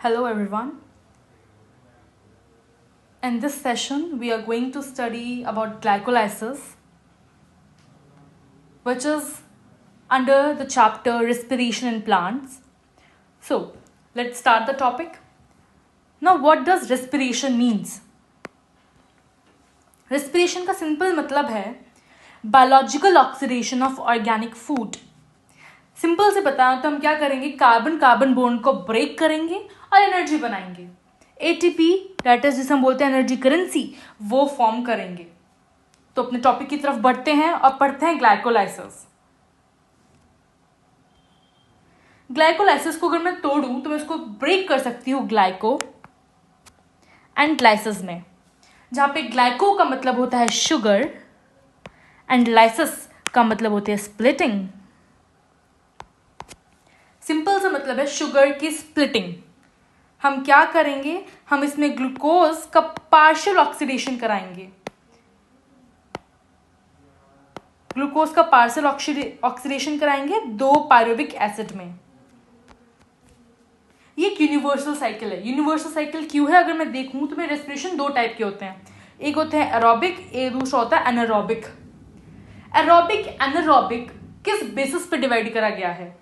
Hello everyone. In this session, we are going to study about glycolysis, which is under the chapter Respiration in Plants. So, let's start the topic. Now, what does respiration means? Respiration का simple मतलब है biological oxidation of organic food. Simple से बताएं तो हम क्या करेंगे, carbon carbon bond को ब्रेक करेंगे और एनर्जी बनाएंगे. एटीपी दैट इज जिसे हम बोलते हैं एनर्जी करेंसी, वो फॉर्म करेंगे. तो अपने टॉपिक की तरफ बढ़ते हैं और पढ़ते हैं ग्लाइकोलाइसिस. ग्लाइकोलाइसिस को अगर मैं तोड़ूं तो मैं इसको ब्रेक कर सकती हूँ ग्लाइको एंड लाइसिस में, जहां पे ग्लाइको का मतलब होता है शुगर एंड लाइसिस का मतलब होता है स्प्लिटिंग. सिंपल सा मतलब है शुगर की स्प्लिटिंग. हम क्या करेंगे, हम इसमें ग्लूकोज का पार्शियल ऑक्सीडेशन कराएंगे. ग्लूकोज का पार्शियल ऑक्सीडेशन कराएंगे 2 पायरुविक एसिड में. ये एक यूनिवर्सल साइकिल है. यूनिवर्सल साइकिल क्यों है, अगर मैं देखूं तो मेरे रेस्पिरेशन 2 टाइप के होते हैं. एक होते हैं एरोबिक, एक दूसरा होता है एनारोबिक. एरोबिक एनारोबिक किस बेसिस पे डिवाइड करा गया है?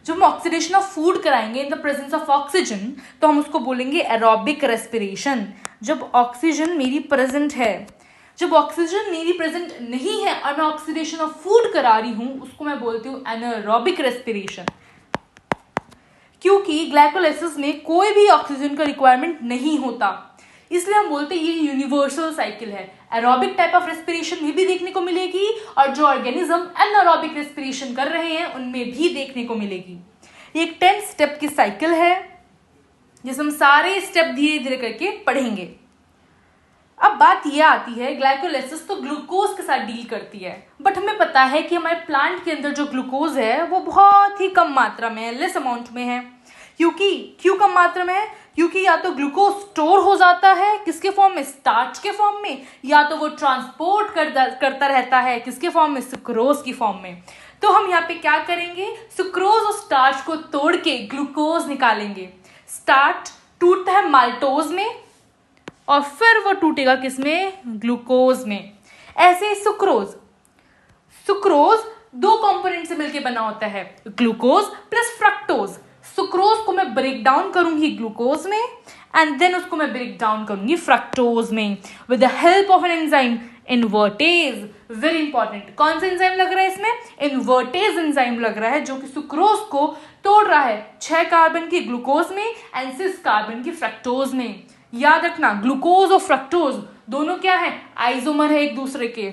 जब हम ऑक्सीडेशन ऑफ फूड कराएंगे in the presence of oxygen तो हम उसको बोलेंगे एरोबिक रेस्पिरेशन. जब ऑक्सीजन मेरी प्रेजेंट है, जब ऑक्सीजन मेरी प्रेजेंट नहीं है और मैं ऑक्सीडेशन ऑफ फूड करा रही हूं, उसको मैं बोलती हूँ एनारोबिक रेस्पिरेशन. क्योंकि ग्लाइकोलाइसिस में कोई भी ऑक्सीजन का रिक्वायरमेंट नहीं होता, इसलिए हम बोलते हैं ये यूनिवर्सल साइकिल है. एरोबिक टाइप ऑफ रेस्पिरेशन में भी देखने को मिलेगी और जो ऑर्गेनिज्म एनारोबिक रेस्पिरेशन कर रहे हैं उनमें भी देखने को मिलेगी. ये एक 10 स्टेप की साइकिल है जिसमें हम सारे स्टेप धीरे धीरे करके पढ़ेंगे. अब बात यह आती है, ग्लाइकोलाइसिस तो ग्लूकोज के साथ डील करती है, बट हमें पता है कि हमारे प्लांट के अंदर जो ग्लूकोज है वो बहुत ही कम मात्रा में है, लेस अमाउंट में है. क्यों कम मात्रा में है? क्योंकि या तो ग्लूकोज स्टोर हो जाता है किसके फॉर्म में, स्टार्च के फॉर्म में, या तो वो ट्रांसपोर्ट करता रहता है किसके फॉर्म में, सुक्रोज की फॉर्म में. तो हम यहाँ पे क्या करेंगे, सुक्रोज और स्टार्च को तोड़ के ग्लूकोज निकालेंगे. स्टार्च टूटता है माल्टोज में और फिर वो टूटेगा किसमें, ग्लूकोज में. ऐसे ही सुक्रोज 2 कंपोनेंट से मिलकर बना होता है, ग्लूकोज प्लस फ्रक्टोज. सुक्रोज को मैं ब्रेक डाउन करूंगी ग्लूकोज में एंड देन उसको मैं ब्रेक डाउन करूंगी फ्रक्टोज में with the help of an enzyme invertase. Very important. कौन सा एंजाइम लग रहा है इसमें, इन्वर्टेज एंजाइम लग रहा है, जो कि सुक्रोज को तोड़ रहा है 6 कार्बन की ग्लूकोज में एंड 6 कार्बन की फ्रक्टोज में. याद रखना, ग्लूकोज और फ्रक्टोज दोनों क्या है, आइसोमर है एक दूसरे के.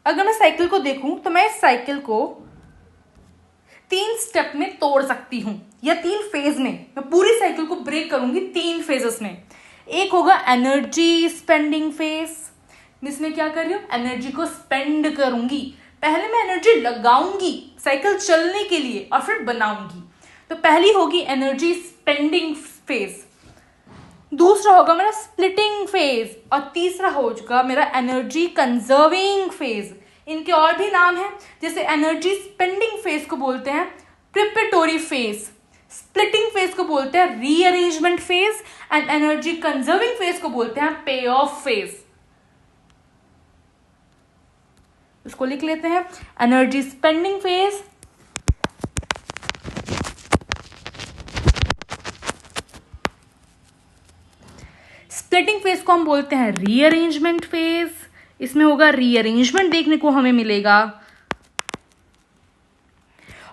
अगर मैं साइकिल को देखूं तो मैं इस साइकिल को 3 स्टेप में तोड़ सकती हूं या 3 फेज में. मैं पूरी साइकिल को ब्रेक करूंगी 3 फेजेस में. एक होगा एनर्जी स्पेंडिंग फेज. इसमें क्या कर रही हूं, एनर्जी को स्पेंड करूंगी. पहले मैं एनर्जी लगाऊंगी साइकिल चलने के लिए और फिर बनाऊंगी. तो पहली होगी एनर्जी स्पेंडिंग फेज, दूसरा होगा मेरा स्प्लिटिंग फेज और तीसरा होगा मेरा एनर्जी कंजर्विंग फेज. इनके और भी नाम हैं, जैसे एनर्जी स्पेंडिंग फेज को बोलते हैं प्रिपरेटोरी फेज, स्प्लिटिंग फेज को बोलते हैं rearrangement phase and energy conserving phase को बोलते हैं पे ऑफ फेज. इसको लिख लेते हैं, energy spending phase, splitting phase को हम बोलते हैं रीअरेंजमेंट फेज. इसमें होगा रीअरेंजमेंट देखने को हमें मिलेगा.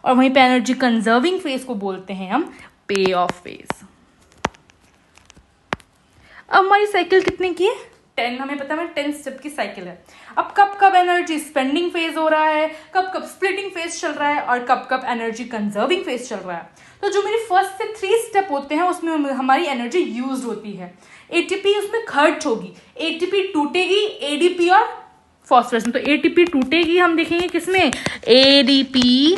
और वहीं पे एनर्जी कंजर्विंग फेज को बोलते हैं हम पे ऑफ फेज. अब हमारी साइकिल कितने की है, 10. हमें पता है 10 स्टेप की साइकिल है. अब कब कब एनर्जी स्पेंडिंग फेज हो रहा है, कब कब स्प्लिटिंग फेज चल रहा है और कब कब एनर्जी कंजर्विंग फेज चल रहा है. तो जो मेरी फर्स्ट से 3 स्टेप होते हैं उसमें हमारी एनर्जी यूज होती है. एटीपी उसमें खर्च होगी, एटीपी टूटेगी एडीपी और फॉस्फोरस में. तो एटीपी टूटेगी हम देखेंगे किसमें, एडीपी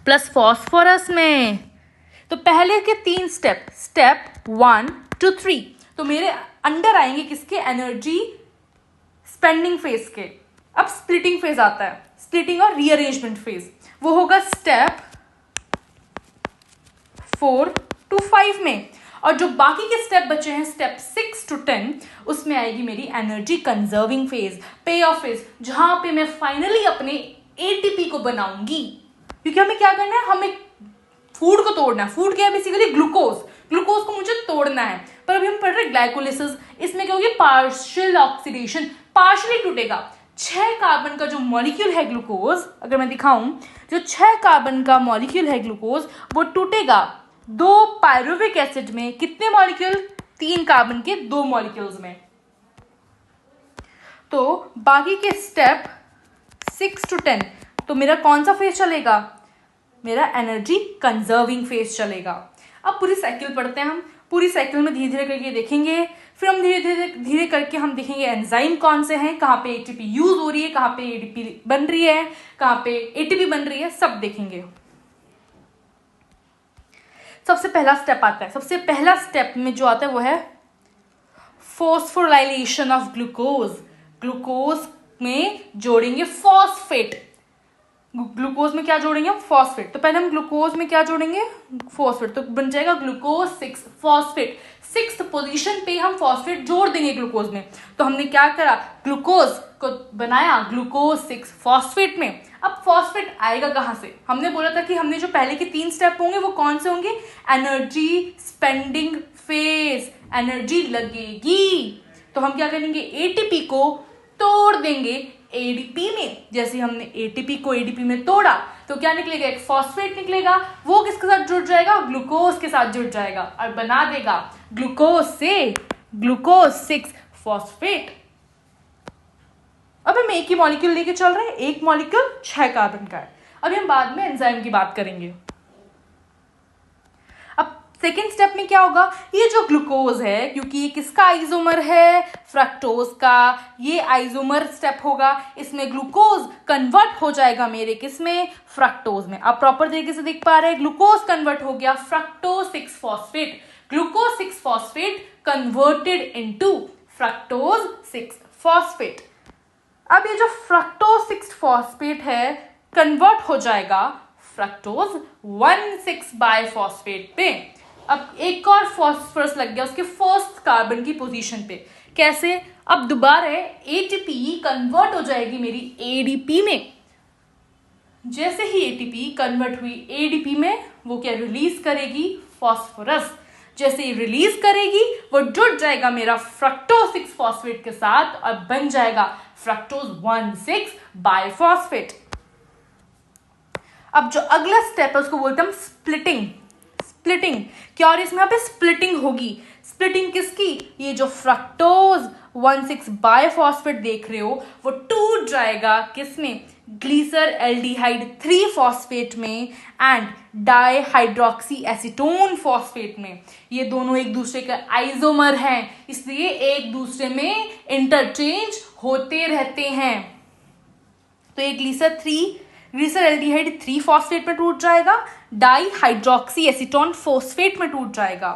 प्लस फॉस्फोरस में. तो पहले के 3 स्टेप, स्टेप 1 to 3 तो मेरे अंडर आएंगे किसके, एनर्जी स्पेंडिंग फेज के. अब स्प्लिटिंग फेज आता है, स्प्लिटिंग और रीअरेंजमेंट फेज. वो होगा स्टेप 4 to 5 में। और जो बाकी के स्टेप बचे हैं स्टेप 6 to 10, उसमें आएगी मेरी एनर्जी कंजर्विंग फेज, पे ऑफ फेज, जहां पे मैं फाइनली अपने एटीपी को बनाऊंगी। क्योंकि हमें क्या करना है, हमें फूड को तोड़ना है। फूड क्या है, बेसिकली ग्लूकोज। ग्लूकोज को मुझे तोड़ना है। पर अभी हम पढ़ रहे ग्लाइकोलिसिस, इसमें क्या होगी, पार्शियल ऑक्सीडेशन, पार्शियली टूटेगा। 6 कार्बन का जो मॉलिक्यूल है ग्लूकोज, अगर मैं दिखाऊं, जो 6 कार्बन का मॉलिक्यूल है ग्लूकोज, वो टूटेगा 2 पायरुविक एसिड में। कितने मॉलिक्यूल, 3 कार्बन के 2 मॉलिक्यूल्स में। तो बाकी के स्टेप 6 to 10, तो मेरा कौन सा फेज चलेगा, मेरा एनर्जी कंजर्विंग फेज चलेगा। अब पूरी साइकिल पढ़ते हैं हम। पूरी साइकिल में धीरे धीरे करके देखेंगे, फिर हम धीरे धीरे करके हम देखेंगे एंजाइम कौन से हैं, कहाँ पे एटीपी यूज हो रही है, कहाँ पे एडीपी बन रही है, कहाँ पे एटीपी बन रही है, सब देखेंगे। सबसे पहला स्टेप आता है, सबसे पहला स्टेप में जो आता है वो है फॉस्फोराइलेशन ऑफ ग्लूकोज। ग्लूकोज में जोड़ेंगे फॉस्फेट। ग्लूकोज में क्या जोड़ेंगे हम, फॉस्फेट। तो पहले हम ग्लूकोज में क्या जोड़ेंगे, फॉस्फेट, तो बन जाएगा ग्लूकोज 6 फॉस्फेट। 6th पोजीशन पे हम फॉस्फेट जोड़ देंगे ग्लूकोज में। तो हमने क्या करा, ग्लूकोज को बनाया ग्लूकोज 6 फॉस्फेट में। अब फॉस्फेट आएगा कहाँ से, हमने बोला था कि हमने जो पहले के 3 स्टेप होंगे वो कौन से होंगे, एनर्जी स्पेंडिंग फेज, एनर्जी लगेगी। तो हम क्या करेंगे, एटीपी को तोड़ देंगे एडीपी में। जैसे हमने एटीपी को एडीपी में तोड़ा तो क्या निकलेगा, एक फॉस्फेट निकलेगा। वो किसके साथ जुड़ जाएगा, ग्लूकोज के साथ जुड़ जाएगा और बना देगा ग्लूकोज से ग्लूकोज 6 फॉस्फेट। अब हम एक ही मॉलिक्यूल लेके चल रहे हैं, एक मॉलिक्यूल 6 कार्बन का है। अभी हम बाद में एंजाइम की बात करेंगे। अब सेकेंड स्टेप में क्या होगा, ये जो ग्लूकोज है, क्योंकि ये किसका आइसोमर है, फ्रक्टोज का, ये आइसोमर स्टेप होगा। इसमें ग्लूकोज कन्वर्ट हो जाएगा मेरे किस में, फ्रक्टोज में। आप प्रॉपर तरीके से देख पा रहे हैं, ग्लूकोज कन्वर्ट हो गया fructose 6 phosphate. Glucose 6 phosphate converted into fructose 6 phosphate. अब ये जो फ्रक्टोज 6 फॉस्फेट है कन्वर्ट हो जाएगा फ्रक्टोज 1,6 बाइफॉस्फेट पे। अब एक और फॉस्फोरस लग गया उसके फर्स्ट कार्बन की पोजीशन पे। कैसे, अब दोबारा एटीपी कन्वर्ट हो जाएगी मेरी एडीपी में। जैसे ही एटीपी कन्वर्ट हुई एडीपी में, वो क्या रिलीज करेगी, फॉस्फोरस। जैसे ही रिलीज करेगी वो जुड़ जाएगा मेरा फ्रक्टोज 6 फॉस्फेट के साथ और बन जाएगा फ्रक्टोज 1,6 बाइफॉस्फेट। अब जो अगला स्टेप है उसको बोलते हैं हम स्प्लिटिंग। स्प्लिटिंग क्या, और इसमें यहाँ पे स्प्लिटिंग होगी। स्प्लिटिंग किसकी, ये जो फ्रक्टोज 1,6 बाइफॉस्फेट देख रहे हो वो टूट जाएगा किसमें, ग्लीसर एल्डिहाइड 3 फॉस्फेट में एंड डाइहाइड्रोक्सी एसीटोन फॉस्फेट में। ये दोनों एक दूसरे का आइसोमर हैं, इसलिए एक दूसरे में इंटरचेंज होते रहते हैं। तो ये ग्लीसर एल्डिहाइड 3 फॉस्फेट में टूट जाएगा, डाइहाइड्रोक्सी एसीटोन फॉस्फेट में टूट जाएगा।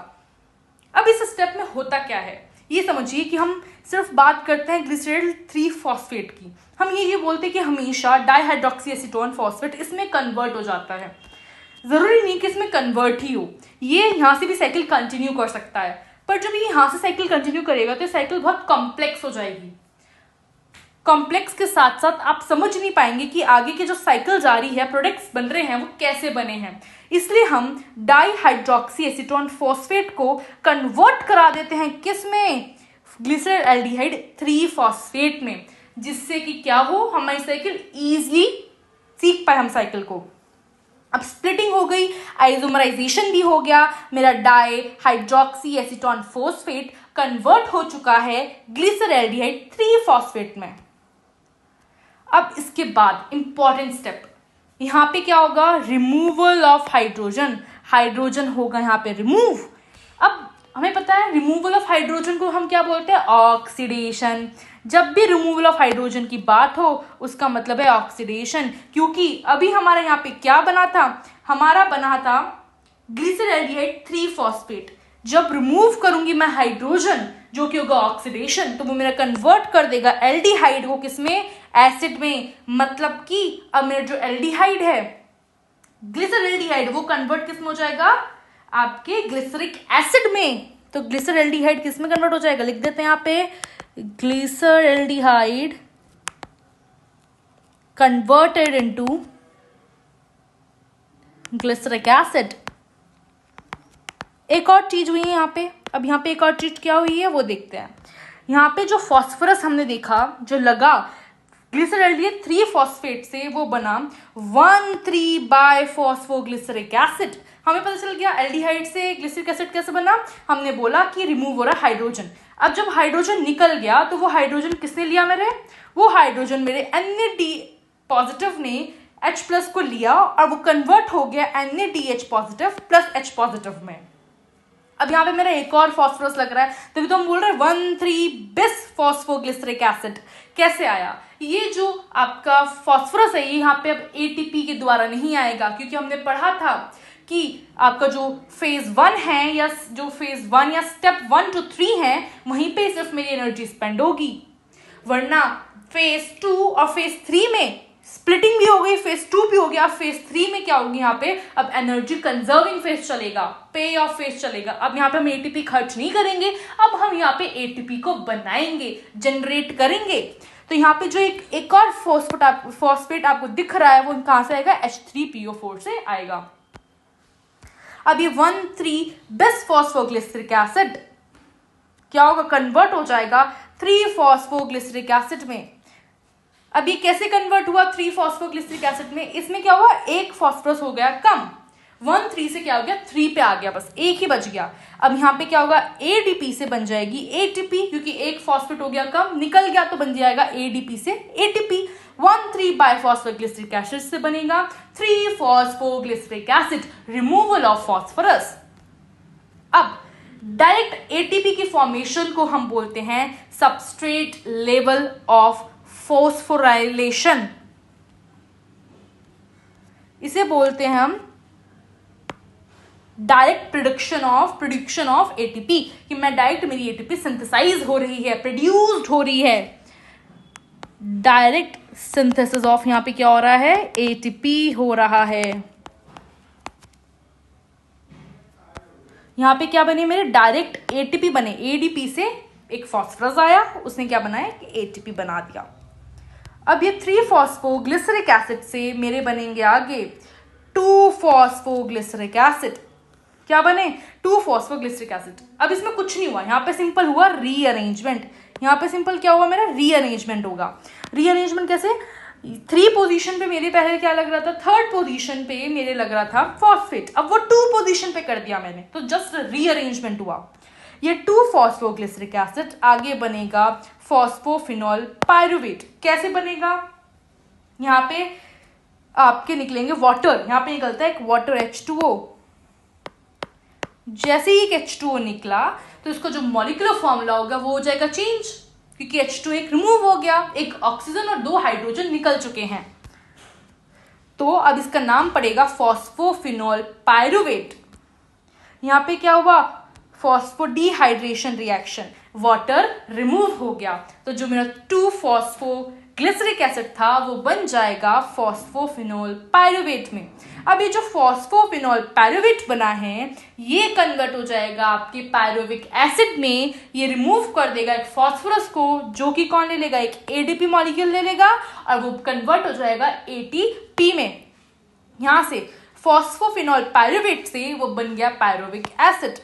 अब इस स्टेप में होता क्या है, ये समझिए कि हम सिर्फ बात करते हैं ग्लिसरॉल 3 फॉस्फेट की। हम ये बोलते हैं कि हमेशा डाइहाइड्रोक्सी एसीटोन फॉस्फेट इसमें कन्वर्ट हो जाता है। जरूरी नहीं कि इसमें कन्वर्ट ही हो, ये यहाँ से भी साइकिल कंटिन्यू कर सकता है। पर जब ये यहाँ से साइकिल कंटिन्यू करेगा तो साइकिल बहुत कॉम्प्लेक्स हो जाएगी। कॉम्प्लेक्स के साथ साथ आप समझ नहीं पाएंगे कि आगे के जो साइकिल जारी है, प्रोडक्ट्स बन रहे हैं, वो कैसे बने हैं। इसलिए हम डाइहाइड्रोक्सी एसीटोन फॉस्फेट को कन्वर्ट करा देते हैं किस में, ग्लिसरॉल एल्डिहाइड 3 फॉस्फेट में, जिससे कि क्या हो, हमारी साइकिल इजीली सीख पाए हम साइकिल को। अब स्प्लिटिंग हो गई, आइसोमराइजेशन भी हो गया, मेरा डाइहाइड्रोक्सी एसीटोन फॉस्फेट कन्वर्ट हो चुका है ग्लिसरॉल एल्डिहाइड 3 फॉस्फेट में। अब इसके बाद इंपॉर्टेंट स्टेप, यहाँ पे क्या होगा, रिमूवल ऑफ हाइड्रोजन। हाइड्रोजन होगा यहाँ पे रिमूव। अब हमें पता है रिमूवल ऑफ हाइड्रोजन को हम क्या बोलते हैं, ऑक्सीडेशन। जब भी रिमूवल ऑफ हाइड्रोजन की बात हो उसका मतलब है ऑक्सीडेशन, क्योंकि अभी हमारा यहाँ पे क्या बना था, हमारा बना था ग्लिसरॉल एल्डिहाइड 3 फॉस्फेट। जब रिमूव करूंगी मैं हाइड्रोजन, जो कि होगा ऑक्सीडेशन, तो वो मेरा कन्वर्ट कर देगा एल्डिहाइड को किसमें, एसिड में। मतलब कि अब मेरा जो एल्डिहाइड है, ग्लिसरॉल एल्डिहाइड, वो कन्वर्ट किस में हो जाएगा, आपके ग्लिसरिक एसिड में। तो ग्लिसरल्डिहाइड किस में कन्वर्ट हो जाएगा, लिख देते हैं यहाँ पे, glyceraldehyde converted into glyceric acid. एक और चीज हुई है यहाँ पे, अब यहाँ पे एक और चीज क्या हुई है वो देखते हैं। यहाँ पे जो फॉस्फोरस हमने देखा जो लगा ग्लिसरल्डिहाइड 3 फॉस्फेट से, वो बना 1,3 बाइफॉस्फोग्लिसरिक एसिड। हमें पता चल गया एल्डिहाइड से ग्लिसरिक एसिड कैसे बना, हमने बोला कि रिमूव हो रहा है हाइड्रोजन। अब जब हाइड्रोजन निकल गया तो वो हाइड्रोजन किसने लिया मेरे, वो हाइड्रोजन मेरे Na पॉजिटिव ने H+ को लिया और वो कन्वर्ट हो गया NaDH positive plus H positive में। अब यहाँ पे मेरा एक और फॉस्फोरस लग रहा है, तभी तो हम बोल रहे हैं 1,3 बिस फॉस्फोग्लिसरिक एसिड कैसे आया। ये जो आपका फॉस्फोरस है ये यहाँ पे अब ATP के द्वारा नहीं आएगा, क्योंकि हमने पढ़ा था कि आपका जो फेज 1 है या जो फेज 1 या स्टेप 1 to 3 है वहीं पे सिर्फ मेरी एनर्जी स्पेंड होगी, वरना फेज 2 और फेज 3 में स्प्लिटिंग भी हो गई, फेज 2 भी हो गया, फेज 3 में क्या होगी यहाँ पे, अब एनर्जी कंजर्विंग फेज चलेगा, पे ऑफ फेज चलेगा। अब यहाँ पे हम एटीपी खर्च नहीं करेंगे, अब हम यहाँ पे एटीपी को बनाएंगे, जनरेट करेंगे। तो यहाँ पे जो एक और फॉस्फेट आपको दिख रहा है वो कहाँ से आएगा, H3PO4 से आएगा। अब ये 1,3 बिस फॉस्फोग्लिसरिक एसिड क्या होगा, कन्वर्ट हो जाएगा 3 फॉस्फोग्लिसरिक एसिड में। अब ये कैसे कन्वर्ट हुआ 3 फॉस्फोग्लिसरिक एसिड में, इसमें क्या हुआ, एक फॉस्फोरस हो गया कम, 1,3 से क्या हो गया 3 पे आ गया, बस एक ही बच गया। अब यहाँ पे क्या होगा, ADP से बन जाएगी ATP, क्योंकि एक फॉस्फेट हो गया कम, निकल गया तो बन जाएगा ADP से ATP। 1,3 बाइफॉस्फोग्लिसरिक एसिड से बनेगा 3 phosphoglyceric acid, removal of phosphorus. अब डायरेक्ट ATP की फॉर्मेशन को हम बोलते हैं सबस्ट्रेट लेवल ऑफ फोस्फोराइलेशन, इसे बोलते हैं हम डायरेक्ट प्रोडक्शन ऑफ एटीपी, कि मैं डायरेक्ट मेरी एटीपी सिंथेसाइज हो रही है, प्रोड्यूस्ड हो रही है, डायरेक्ट सिंथेसिस ऑफ, यहां पे क्या हो रहा है, एटीपी हो रहा है। यहां पे क्या बने मेरे, डायरेक्ट एटीपी बने, एडीपी से एक फॉस्फोरस आया, उसने क्या बनाया कि एटीपी बना दिया। अब ये 3 फॉस्फोग्लिसरिक एसिड से मेरे बनेंगे आगे 2 फॉस्फोग्लिसरिक एसिड, क्या बने 2 फॉस्फोग्लिसरिक एसिड। अब इसमें कुछ नहीं हुआ, यहाँ पे सिंपल हुआ रीअरेंजमेंट, यहाँ पे सिंपल क्या हुआ मेरा, रीअरेंजमेंट होगा। रीअरेंजमेंट कैसे, 3 पोजीशन पे मेरे पहले क्या लग रहा था, 3rd पोजीशन पे मेरे लग रहा था फॉस्फेट, अब वो 2 पोजीशन पे कर दिया मैंने, तो जस्ट रीअरेंजमेंट हुआ। ये 2 फॉस्फोग्लिसरिक एसिड आगे बनेगा फॉस्फोफिनॉल पायरुवेट। कैसे बनेगा, यहाँ पे आपके निकलेंगे वाटर, यहाँ पे निकलता है एक वाटर H2O, जैसे ही एक H2O निकला तो इसका जो मॉलिक्यूलर फॉर्मूला होगा वो हो जाएगा चेंज, क्योंकि H2 एक रिमूव हो गया, एक ऑक्सीजन और 2 हाइड्रोजन निकल चुके हैं, तो अब इसका नाम पड़ेगा फॉस्फोफिनॉल पायरुवेट। यहाँ पे क्या हुआ, फॉस्फोडीहाइड्रेशन रिएक्शन, वाटर रिमूव हो गया, तो जो मेरा 2 फॉस्फोग्लिसरिक एसिड था वो बन जाएगा फॉस्फोफिनॉल पायरुवेट में। अब ये जो फॉस्फोफिनॉल पायरुवेट बना है ये कन्वर्ट हो जाएगा आपके पायरुविक एसिड में, ये रिमूव कर देगा एक फॉस्फोरस को, जो कि कौन ले लेगा, एक एडीपी मॉलिक्यूल ले लेगा और वो कन्वर्ट हो जाएगा एटीपी में। यहां से फॉस्फोफिनॉल पायरुवेट से वो बन गया पायरुविक एसिड।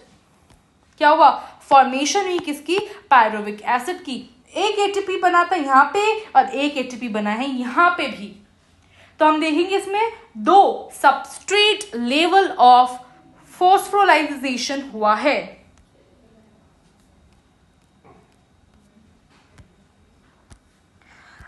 क्या हुआ, फॉर्मेशन हुई किसकी, पायरुविक एसिड की। एक एटीपी बना था यहाँ पे और एक एटीपी बना है यहाँ पे भी, तो हम देखेंगे इसमें 2 सबस्ट्रेट लेवल ऑफ फॉस्फोराइलेशन हुआ है।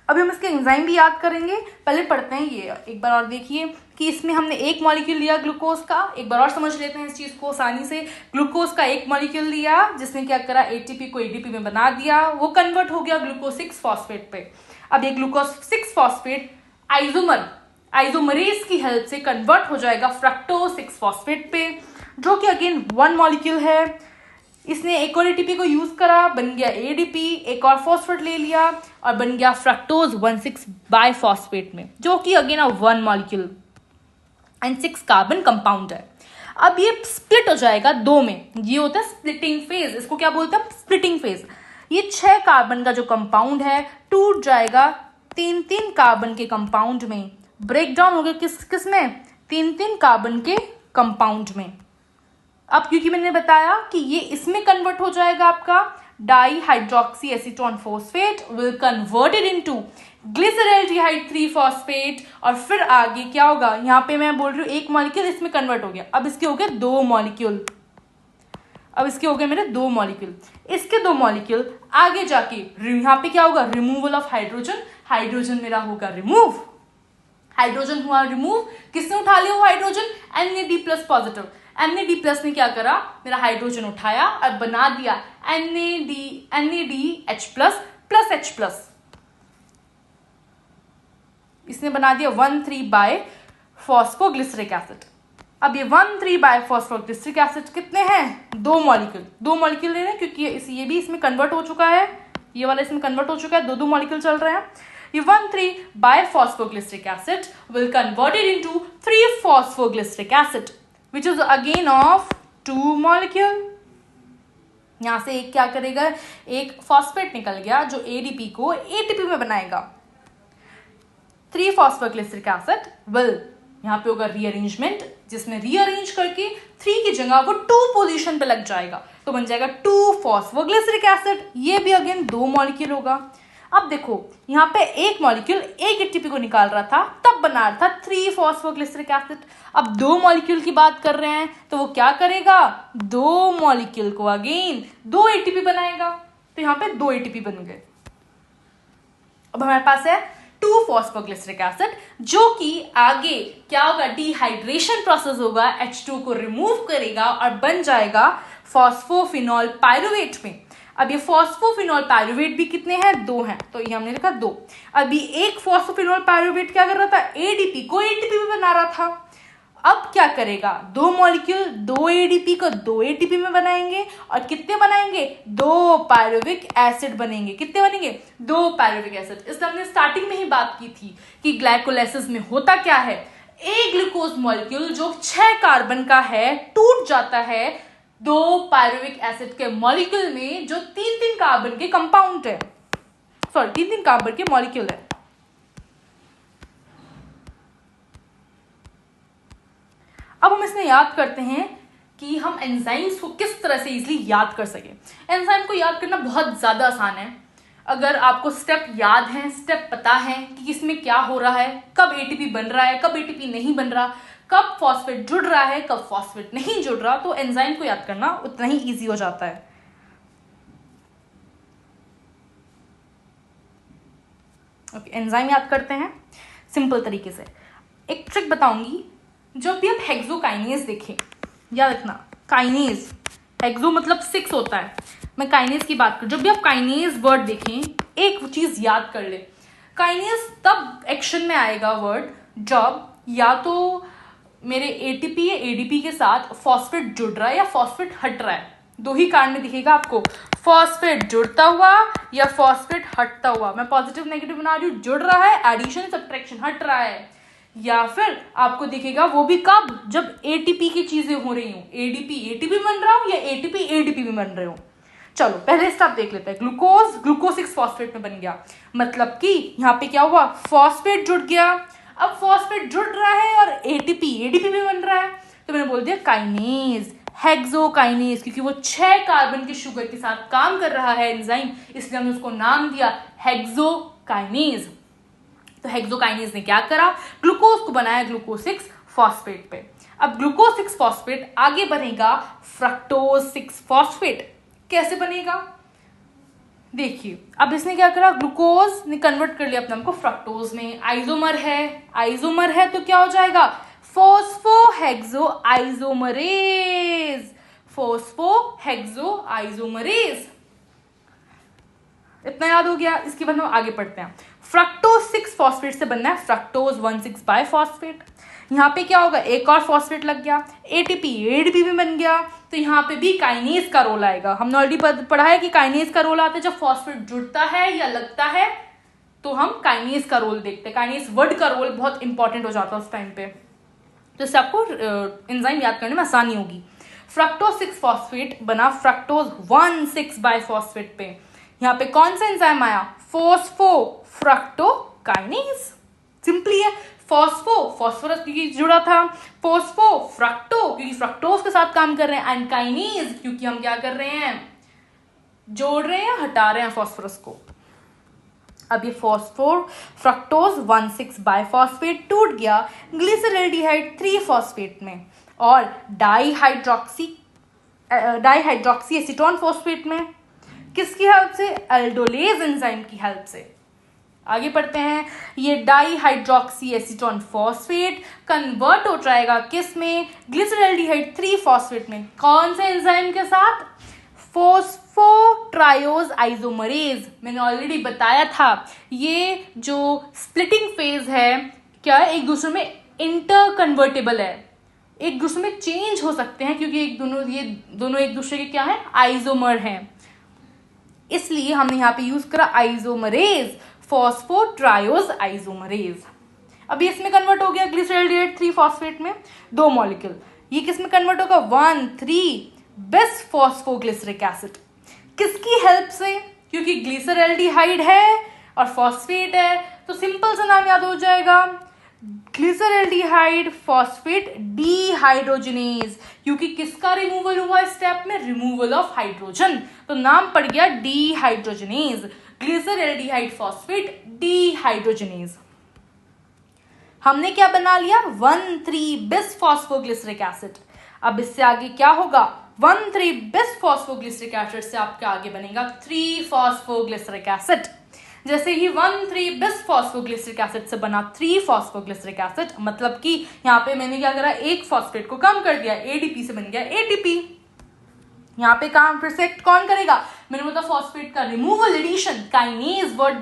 अभी हम इसके एंजाइम भी याद करेंगे, पहले पढ़ते हैं ये एक बार और देखिए कि इसमें हमने एक मॉलिक्यूल लिया ग्लूकोज का, एक बार और समझ लेते हैं इस चीज को आसानी से। ग्लूकोज का एक मॉलिक्यूल लिया जिसने क्या करा, एटीपी को एडीपी में बना दिया, वो कन्वर्ट हो गया ग्लूकोज 6 फॉस्फेट पे। अब ये ग्लूकोज 6 फॉस्फेट आइसोमरेज की हेल्प से कन्वर्ट हो जाएगा फ्रक्टोज 6 फॉस्फेट पे, जो कि अगेन 1 मॉलिक्यूल है। इसने एक और एटीपी को यूज करा, बन गया एडीपी, एक और फॉस्फेट ले लिया और बन गया फ्रक्टोज 1,6 बाइफॉस्फेट में, जो कि again 1 molecule and 6 carbon compound है। अब ये स्प्लिट हो जाएगा दो में, ये होता है स्प्लिटिंग फेज, इसको क्या बोलते हैं? Splitting phase. ये 6 कार्बन का जो कंपाउंड है टूट जाएगा 3-3 कार्बन के कंपाउंड में, ब्रेक डाउन हो गया किस में? 3-3 कार्बन के कंपाउंड में। अब क्योंकि मैंने बताया कि ये इसमें कन्वर्ट हो जाएगा, आपका di hydroxy acetone phosphate will converted into glyceraldehyde 3 phosphate, और फिर आगे क्या होगा? यहाँ पे मैं बोल रही हूँ एक मॉलिक्यूल इसमें कन्वर्ट हो गया, अब इसके हो गए 2 मॉलिक्यूल, अब इसके हो गए मेरे 2 मॉलिक्यूल। इसके 2 मॉलिक्यूल आगे जाके यहाँ पे क्या होगा? रिमूवल ऑफ हाइड्रोजन, हाइड्रोजन मेरा होगा रिमूव, हाइड्रोजन हुआ रिमूव, किसने उठा लिया वो हाइड्रोजन? NAD+ positive. NAD+ ने क्या करा? मेरा हाइड्रोजन उठाया और बना दिया NADH++H+, इसने बना दिया 1,3 बाय फॉस्फोग्लिसरिक एसिड। अब ये 1,3 बाय फॉस्फोग्लिसरिक एसिड कितने हैं? 2 मॉलिक्यूल, 2 मॉलिक्यूल ले रहे हैं क्योंकि ये भी इसमें कन्वर्ट हो चुका है, ये वाला इसमें कन्वर्ट हो चुका है, 2 मॉलिक्यूल चल रहे हैं। ये 1,3 bi phosphoglyceric acid will converted into 3 phosphoglyceric acid which is again of 2 molecule. यहां से एक क्या करेगा? एक फॉस्फेट निकल गया जो ADP को ATP में बनाएगा। 3 फॉस्फोग्लिसरिक एसिड विल, यहाँ पे होगा रीअरेंजमेंट, जिसमें रीअरेंज करके 3 की जगह वो 2 पोजीशन पे लग जाएगा, तो बन जाएगा 2 फॉस्फोग्लिसरिक एसिड। ये भी अगेन 2 मॉलिक्यूल होगा। अब देखो यहाँ पे एक मॉलिक्यूल एक ATP को निकाल रहा था, तब बना रहा था 3 फॉस्फोग्लिसरिक एसिड। अब 2 मॉलिक्यूल की बात कर रहे हैं तो वो क्या करेगा? 2 मॉलिक्यूल को अगेन 2 ATP बनाएगा, तो यहाँ पे 2 ATP बन गए। अब हमारे पास है 2 फॉस्फोग्लिसरिक एसिड, जो कि आगे क्या होगा? डिहाइड्रेशन प्रोसेस होगा, H2 को रिमूव करेगा और बन जाएगा फॉस्फोफिनॉल पायरुवेट में। अब ये फॉस्फोफिनॉल पायरुवेट भी कितने हैं? 2 हैं, तो ये हमने लिखा 2। अभी एक फॉस्फोफिनॉल पायरुवेट क्या कर रहा था? ADP को ATP में बना रहा था। अब क्या करेगा? 2 मॉलिक्यूल 2 ADP को 2 ATP में बनाएंगे, और कितने बनाएंगे? 2 पायरुविक एसिड बनेंगे। कितने बनेंगे? 2 पायरुविक एसिड। इसलिए हमने स्टार्टिंग में ही बात की थी कि ग्लाइकोलाइसिस में होता क्या है? एक ग्लूकोज मॉलिक्यूल जो 6 कार्बन का है टूट जाता है 2 पायरुविक एसिड के मॉलिक्यूल में, जो 3-3 कार्बन के कंपाउंड है, सॉरी 3-3 कार्बन के मॉलिक्यूल है। अब हम इसमें याद करते हैं कि हम एंजाइम्स को किस तरह से इजीली याद कर सके। एंजाइम को याद करना बहुत ज़्यादा आसान है, अगर आपको स्टेप याद है, स्टेप पता है कि किसमें क्या हो रहा है, कब ATP बन रहा है, कब ATP नहीं बन रहा, कब फॉस्फेट जुड़ रहा है, कब फॉस्फेट नहीं जुड़ रहा, तो एंजाइम को याद करना उतना ही इजी हो जाता है। ओके, एंजाइम याद करते हैं सिंपल तरीके से। एक ट्रिक बताऊंगी, जब भी आप हेक्सोकाइनेज देखें, याद रखना काइनेज, हेक्सो मतलब 6 होता है, मैं काइनेज की बात करूं, जब भी आप काइनेज वर्ड देखें एक चीज याद कर ले, काइनेज तब एक्शन में आएगा वर्ड जब या तो मेरे ATP या ADP के साथ फॉस्फेट जुड़ रहा है या फॉस्फेट हट रहा है। 2 ही कारण में दिखेगा आपको, फॉस्फेट जुड़ता हुआ या फॉस्फेट हटता हुआ। मैं पॉजिटिव नेगेटिव बना रही हूँ, जुड़ रहा है, एडिशन सब्ट्रैक्शन हट रहा है, या फिर आपको दिखेगा वो भी कब? जब ATP की चीजें हो रही हो, ADP ATP बन रहा हो या ATP ADP में बन रहे हो। चलो पहले स्टेप देख लेते हैं। ग्लूकोज 6 फॉस्फेट में बन गया, मतलब कि यहाँ पे क्या हुआ? फॉस्फेट जुड़ गया। अब फॉस्फेट जुड़ रहा है और ATP ADP में बन रहा है, तो मैंने बोल दिया काइनेज, हेक्सोकाइनेज, क्योंकि वो 6 कार्बन के शुगर के साथ काम कर रहा है एंजाइम, इसलिए हमने उसको नाम दिया हेक्सोकाइनेज। तो हेक्सोकाइनेज ने क्या करा? ग्लूकोज को बनाया ग्लूकोज 6 फॉस्फेट पे। अब ग्लूकोज 6 फॉस्फेट आगे बनेगा फ्रक्टोज 6 फॉस्फेट। कैसे बनेगा? देखिए, अब इसने क्या करा? ग्लूकोज ने कन्वर्ट कर लिया अपने आप को फ्रक्टोज में, आइसोमर है तो क्या हो जाएगा? फॉस्फोहेक्सो आइसोमरेज। इतना याद हो गया, इसके बाद हम आगे पढ़ते हैं। फ्रक्टोज 6 फॉस्फेट से बनना है फ्रक्टोज 1,6 बाय फॉस्फेट। यहाँ पे क्या होगा? एक और फॉस्फेट लग गया, ATP ADP भी बन गया, तो यहाँ पे भी काइनेज का रोल आएगा। हमने ऑलरेडी पढ़ा है कि काइनेज का रोल आता है जब फॉस्फेट जुड़ता है या लगता है, तो हम काइनेज का रोल देखते हैं। काइनेज वर्ड का रोल बहुत इंपॉर्टेंट हो जाता है उस टाइम पे। तो इससे आपको एंजाइम याद करने में आसानी होगी। फ्रक्टोज 6 फॉस्फेट बना फ्रक्टोज 1,6 बाइफॉस्फेट पे। यहाँ पे कौन सा एंजाइम आया? फोस्फोफ्रक्टोकाइनेज। सिंपली है, फॉस्फोरस क्योंकि जुड़ा था, फ्रक्टो क्योंकि फ्रक्टोज के साथ काम कर रहे हैं, एंड काइनेज क्योंकि हम क्या कर रहे हैं? जोड़ रहे हैं, हटा रहे हैं फॉस्फोरस को। अब ये फ्रक्टोज 1,6 बाइफॉस्फेट टूट गया ग्लिसरल्डिहाइड 3 फॉस्फेट में और डाइहाइड्रोक्सी एसीटोन फॉस्फेट में। किसकी हेल्प से? एल्डोलेज एंजाइम की हेल्प से। आगे पढ़ते हैं। ये डाइहाइड्रोक्सी एसीटोन फॉस्फेट कन्वर्ट हो जाएगा किस में? ग्लिसरल्डिहाइड 3 फॉस्फेट में। कौन से एंजाइम के साथ? फोस्फोट्रायोज आइसोमरेज। मैंने ऑलरेडी बताया था ये जो स्प्लिटिंग फेज है क्या है, एक दूसरे में इंटर कन्वर्टेबल है, एक दूसरे में चेंज हो सकते हैं क्योंकि ये दोनों एक दूसरे के क्या है? आइसोमर हैं। इसलिए हमने यहाँ पे यूज करा आइसोमरेज, फॉस्फोट्रायोज आइसोमरेज। अभी इसमें कन्वर्ट हो गया ग्लिसरल्डिहाइड 3 फॉस्फेट में 2 मॉलिक्यूल। ये किस में कन्वर्ट होगा? 1,3 बिस फॉस्फोग्लिसरिक एसिड। किसकी हेल्प से? क्योंकि ग्लिसरल्डिहाइड है और फॉस्फेट है तो सिंपल सा नाम याद हो जाएगा, ग्लिसरल्डिहाइड फॉस्फेट डीहाइड्रोजनेज। क्योंकि किसका रिमूवल हुआ स्टेप में? रिमूवल ऑफ हाइड्रोजन, तो नाम पड़ गया डीहाइड्रोजनेज, ग्लिसरल्डिहाइड फॉस्फेट डीहाइड्रोजनेज। हमने क्या बना लिया? 1,3 बिस फॉस्फोग्लिसरिक एसिड। अब इससे आगे क्या होगा? 1,3 बिस फॉस्फोग्लिसरिक एसिड से आपके आगे बनेगा 3 फॉस्फोग्लिसरिक एसिड। जैसे ही 1,3 बिस फॉस्फोग्लिसरिक एसिड से बना 3 फॉस्फोग्लिसरिक एसिड, मतलब कि यहाँ पे मैंने क्या करा? एक फॉस्फेट को कम कर दिया, एडीपी से बन गया एटीपी। यहाँ पे काम फिर से कौन करेगा? मैंने बोला फॉस्फेट का रिमूवल, एडिशन। काइनेज वर्ड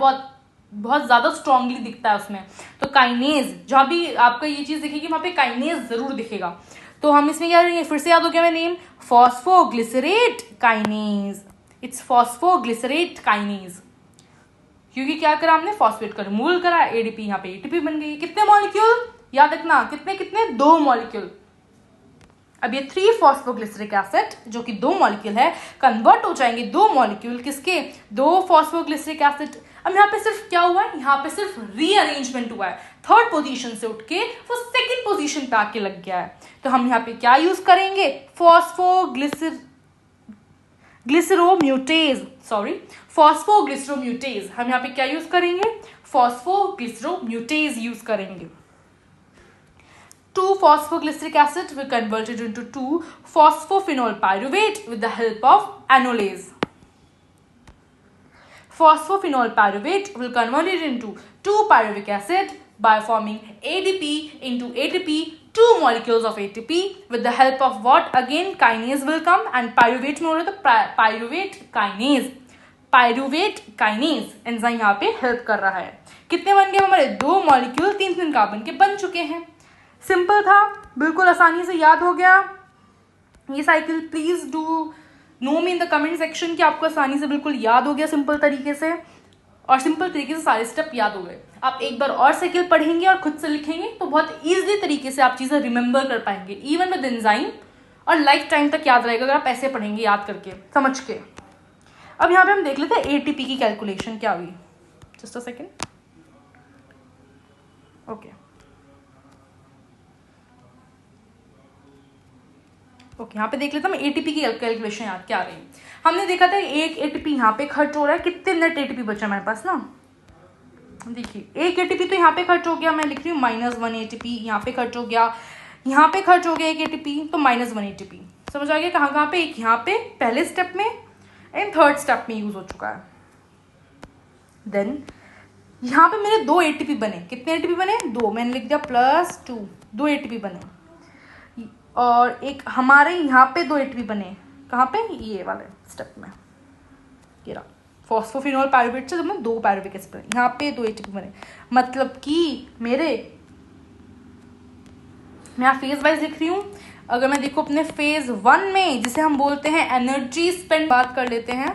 बहुत ज्यादा स्ट्रांगली दिखता है उसमें, तो काइनेज जहां भी आपको ये चीज दिखेगी वहां पे काइनेज जरूर दिखेगा। तो हम इसमें क्या करेंगे? फिर से याद हो गया मेरा name, phosphoglycerate kinase. It's phosphoglycerate kinase, क्योंकि क्या करा हमने? फॉस्फेट का रिमूवल करा, एडीपी यहाँ पे एटीपी बन गई। कितने मॉलिक्यूल याद रखना? कितने 2 मॉलिक्यूल। अब ये 3 फॉस्फोग्लिसरिक एसिड जो कि 2 मॉलिक्यूल है कन्वर्ट हो जाएंगे 2 मॉलिक्यूल किसके? 2 फॉस्फोग्लिसरिक एसिड। अब यहाँ पे सिर्फ क्या हुआ है? यहाँ पे सिर्फ रीअरेंजमेंट हुआ है, 3rd पोजीशन से उठ के वो 2nd पोजीशन पे आके लग गया है। तो हम यहाँ पे क्या यूज करेंगे? फॉस्फोग्लिसरोम्यूटेज। हम यहाँ पे क्या यूज करेंगे? फॉस्फोग्लिसरोम्यूटेज यूज करेंगे। 2 phosphoglyceric acid will converted into 2 phosphophenol pyruvate with the help of anolase. Phosphophenol pyruvate will convert it into 2 pyruvic acid by forming ADP into ATP, 2 molecules of ATP with the help of what? Again kinase will come and pyruvate में हो रहा है तो pyruvate kinase enzyme यहाँ पे help कर रहा है। कितने बन गए हमारे? 2 मॉलिक्यूल 3 कार्बन के बन चुके हैं। सिंपल था, बिल्कुल आसानी से याद हो गया ये cycle. Please do know me in the comment section कि आपको आसानी से बिल्कुल याद हो गया सिंपल तरीके से, और सिंपल तरीके से सारे स्टेप याद हो गए। आप एक बार और साइकिल पढ़ेंगे और खुद से लिखेंगे तो बहुत ईजिली तरीके से आप चीज़ें रिमेंबर कर पाएंगे, इवन विद एंजाइम, और लाइफ टाइम तक याद रहेगा अगर आप ऐसे पढ़ेंगे याद करके समझ के। अब यहाँ पे हम देख लेते हैं एटीपी की कैलकुलेशन क्या हुई। Just a second. ओके यहाँ पे देख लेते हैं एटीपी की कैलकुलेशन याद क्या आ रही है। हमने देखा था एक एटीपी यहाँ पे खर्च हो रहा है। कितने नेट एटीपी बचा हमारे पास ना? देखिए एक एटीपी तो यहाँ पे खर्च हो गया, मैं लिख रही हूँ -1 एटीपी यहाँ पे खर्च हो गया, यहाँ पे खर्च हो गया एक एटीपी, तो -1 एटीपी। समझ आ गया कहाँ पे? एक यहाँ पे पहले स्टेप में एंड 3rd स्टेप में यूज हो चुका है। देन यहाँ पे मेरे 2 एटीपी बने। कितने एटीपी बने? 2। मैंने लिख दिया +2, 2 एटीपी बने। और एक हमारे यहाँ पे 2 एटीपी बने। कहाँ पे? ये वाले स्टेप में। ये रहा फॉस्फोफिनोल पायरुवेट से 2 पायरुविक एसिड बने, यहाँ पे 2 एटीपी बने। मतलब कि मेरे मैं यहाँ फेज वाइज लिख रही हूँ। अगर मैं देखो अपने फेज 1 में जिसे हम बोलते हैं एनर्जी स्पेंड, बात कर लेते हैं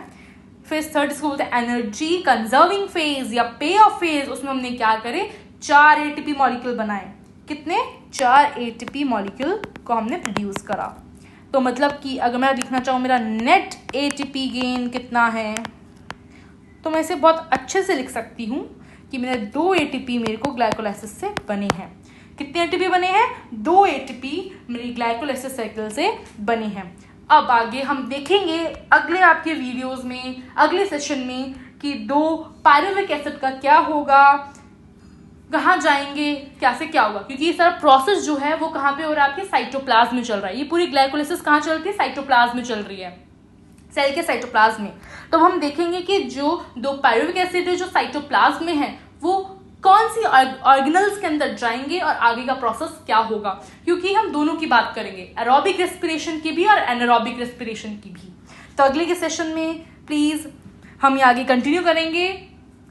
फेज 3 इसको बोलते हैं एनर्जी कंजर्विंग फेज या पे ऑफ फेज। उसमें हमने क्या करे? 4 एटीपी मॉलिक्यूल बनाए। कितने? 4 ATP मॉलिक्यूल को हमने प्रोड्यूस करा। तो मतलब कि अगर मैं लिखना चाहूँ मेरा नेट ATP गेन कितना है, तो मैं इसे बहुत अच्छे से लिख सकती हूँ कि मेरे 2 ATP मेरे को ग्लाइकोलाइसिस से बने हैं। कितने ATP बने हैं? 2 ATP मेरी ग्लाइकोलाइसिस साइकिल से बने हैं। अब आगे हम देखेंगे अगले आपके वीडियोस में, अगले सेशन में कि 2 पायरुविक एसिड का क्या होगा, कहाँ जाएंगे, क्या से क्या होगा, क्योंकि ये सारा प्रोसेस जो है वो कहाँ पे हो रहा है? आपके साइटोप्लाज्म में चल रहा है। ये पूरी ग्लाइकोलाइसिस कहाँ चलती है? साइटोप्लाज्म में चल रही है, सेल के साइटोप्लाज्म में। तो हम देखेंगे कि जो 2 पायरुविक एसिड है जो साइटोप्लाज्म में है वो कौन सी ऑर्गेनल्स के अंदर जाएंगे और आगे का प्रोसेस क्या होगा, क्योंकि हम दोनों की बात करेंगे, एरोबिक रेस्पिरेशन की भी और एनारोबिक रेस्पिरेशन की भी। तो अगले के सेशन में प्लीज हम ये आगे कंटिन्यू करेंगे।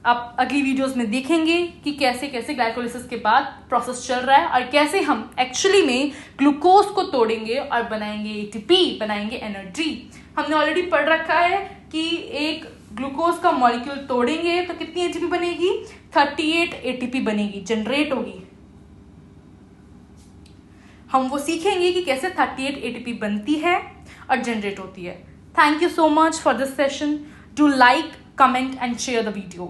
आप अगली वीडियोस में देखेंगे कि कैसे कैसे ग्लाइकोलाइसिस के बाद प्रोसेस चल रहा है और कैसे हम एक्चुअली में ग्लूकोज को तोड़ेंगे और बनाएंगे ATP, बनाएंगे एनर्जी। हमने ऑलरेडी पढ़ रखा है कि एक ग्लूकोज का मॉलिक्यूल तोड़ेंगे तो कितनी ATP बनेगी? 38 ATP बनेगी, जनरेट होगी। हम वो सीखेंगे कि कैसे 38 ATP बनती है और जनरेट होती है। Thank you so much for this session. Do like, comment and share the video.